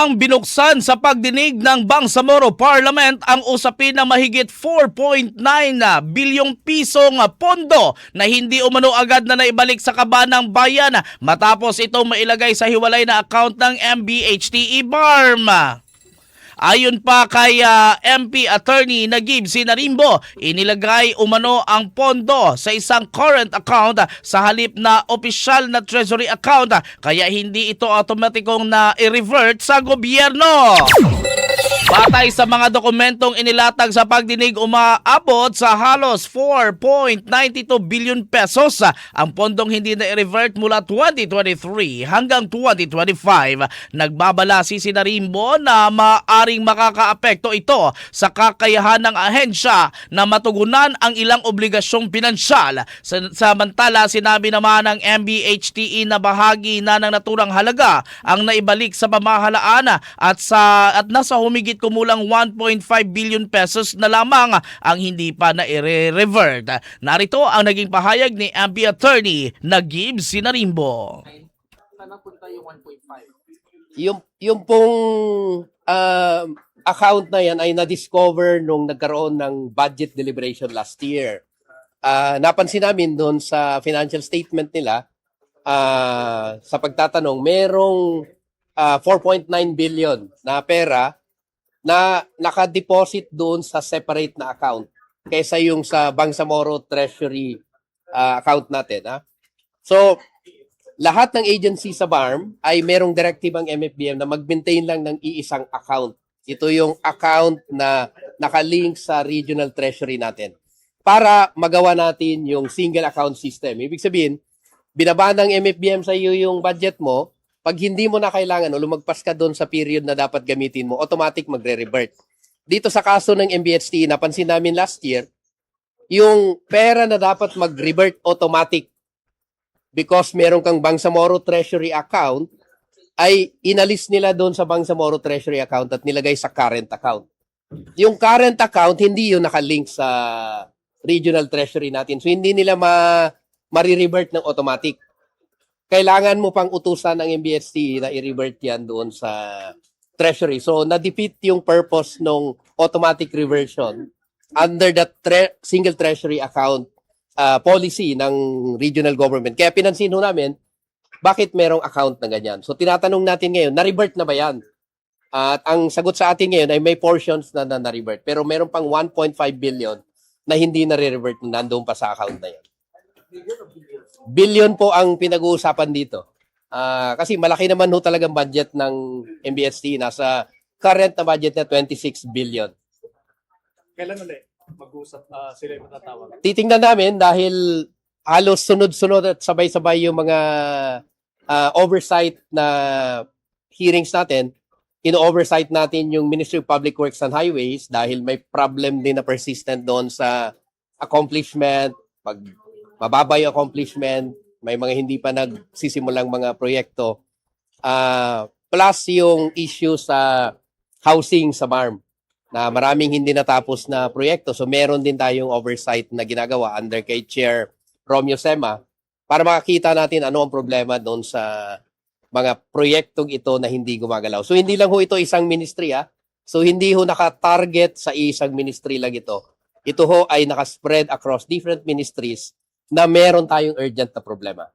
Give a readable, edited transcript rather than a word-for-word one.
Ang binuksan sa pagdinig ng Bangsamoro Parliament ang usapin ng mahigit 4.9 bilyong pisong pondo na hindi umano agad na naibalik sa kaban ng bayan matapos itong mailagay sa hiwalay na account ng MBHTE BARM. Ayon pa kay MP Attorney Nagib Sinarimbo, inilagay umano ang pondo sa isang current account sa halip na opisyal na treasury account kaya hindi ito automatikong na i-revert sa gobyerno. Batay sa mga dokumentong inilatag sa pagdinig, umaabot sa halos 4.92 billion pesos ang pondong hindi na i-revert mula 2023 hanggang 2025. Nagbabala si Sinarimbo na maaring makakaapekto ito sa kakayahan ng ahensya na matugunan ang ilang obligasyong pinansyal. Samantala, sinabi naman ng MBHTE na bahagi na ng naturang halaga ang naibalik sa pamahalaan at nasa humigit kumulang 1.5 billion pesos na lamang ang hindi pa na i-revert. Narito ang naging pahayag ni MP Attorney Nagib Sinarimbo. Saan napunta yung 1.5? Yung pong account na yan ay na-discover nung nagkaroon ng budget deliberation last year. Napansin namin doon sa financial statement nila, sa pagtatanong, merong 4.9 billion na pera na naka-deposit doon sa separate na account kaysa yung sa Bangsamoro Treasury account natin. Ha? So, lahat ng agency sa BARM ay merong directive ang MFBM na mag-maintain lang ng iisang account. Ito yung account na nakalink sa regional treasury natin para magawa natin yung single account system. Ibig sabihin, binaba ng MFBM sa iyo yung budget mo, pag hindi mo na kailangan o lumagpas ka doon sa period na dapat gamitin mo, automatic magre-revert. Dito sa kaso ng MBHT, napansin namin last year, yung pera na dapat mag-revert automatic because meron kang Bangsamoro Treasury account, ay inalis nila doon sa Bangsamoro Treasury account at nilagay sa current account. Yung current account, hindi yun nakalink sa regional treasury natin. So, hindi nila ma-revert ng automatic. Kailangan mo pang utusan ng MBHT na i-revert yan doon sa treasury. So, na-defeat yung purpose ng automatic reversion under the single treasury account policy ng regional government. Kaya pinansin namin, bakit merong account na ganyan? So, tinatanong natin ngayon, na-revert na ba yan? At ang sagot sa atin ngayon ay may portions na na-revert. Pero meron pang 1.5 billion na hindi na-revert na nandoon pa sa account na yan. Billion po ang pinag-uusapan dito. Kasi malaki naman ho talagang budget ng MBHT. Nasa current na budget na 26 billion. Kailan ulit mag-usap sila yung matatawag? Titingnan namin dahil halos sunod-sunod at sabay-sabay yung mga oversight na hearings natin. Ino-oversight natin yung Ministry of Public Works and Highways dahil may problem din na persistent doon sa accomplishment, pag mababa yung accomplishment, may mga hindi pa nagsisimulang mga proyekto. Plus yung issue sa housing sa BARM na maraming hindi natapos na proyekto. So meron din tayong oversight na ginagawa under kay Chair Romeo Sema para makakita natin ano ang problema doon sa mga proyektong ito na hindi gumagalaw. So hindi lang ho ito isang ministry. So hindi ho naka-target sa isang ministry lang ito. Ito ho ay naka-spread across different ministries na meron tayong urgent na problema.